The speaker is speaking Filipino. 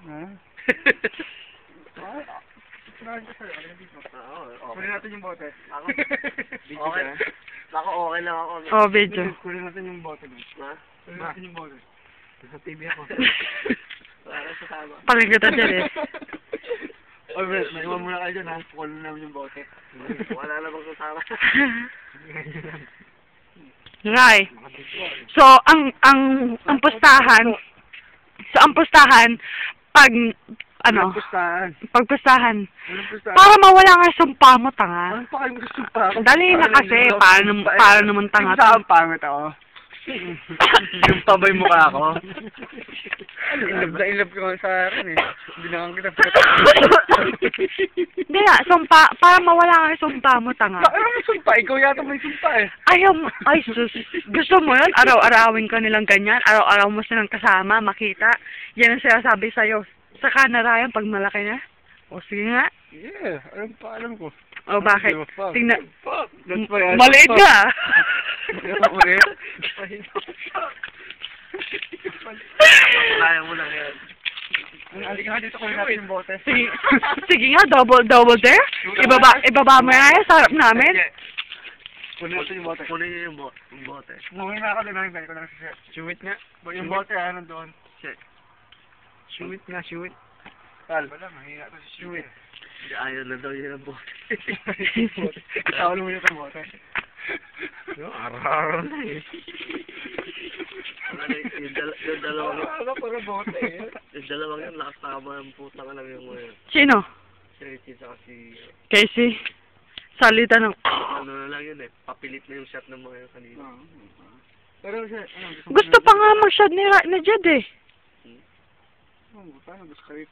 Ha? Kunin natin yung bote. Ako? Okay. Ako okay lang ako. Oh, video. Kunin natin yung bote. Ha? Kunin natin yung bote. Sa TV ako. Wala sa sama. Paling kita dyan eh. Oy, Brett, naiwan muna kayo dyan ha. Kunin namin yung bote. Wala namang kasama. Ray. So, ang pustahan, pag, pagpustahan, para mawala nga yung sumpa mo, tanga. Ano pa kayo magsusumpa ako? Dali na kasi, para naman tanga. Saan pangit ako? Yung pabay mukha ako. Ilab na ilab ko sa akin eh. Hindi na kang kita. Hindi nga, sumpa, para mawala nga yung sumpa mo, tanga. Ano may sumpa? Ikaw yata may sumpa eh. Ay sus, gusto mo yun? Araw-arawin ka nilang ganyan? Araw-araw mo silang kasama, makita? Yan ang sinasabi sa'yo. Saka na Ryan pag malaki na? O sige nga. Yeah, alam ko. O bakit? Tingnan. That's why I Maliit ka. Kaya mo lang yan. Halika nga dito, kunin natin yung bote. Sige nga, double dare? Ibaba mo yan sa harap namin? Kunin natin yung bote. Kunin niyo yung bote. Kunin na ako din ang ko lang siya. Shoot nga. Yung bote nandun. Shoot nga, shoot. Tal. Wala, mahina to si shoot. Ayaw na daw yun ang bote. Tawal mo yun ang bote. Araw-araw na eh. Yung dalawang yun. Ano para bote eh? Yung dalawang yun, lakas tama ang putang alam yung mga yun. Sino? Si Richie saka si... Casey. Salita ng... Ano na lang yun eh. Papilit na yung shot ng mga yun kanina. Pero siya, Gusto pa nga mag-shot ni Jed eh. Paano gusto kayo?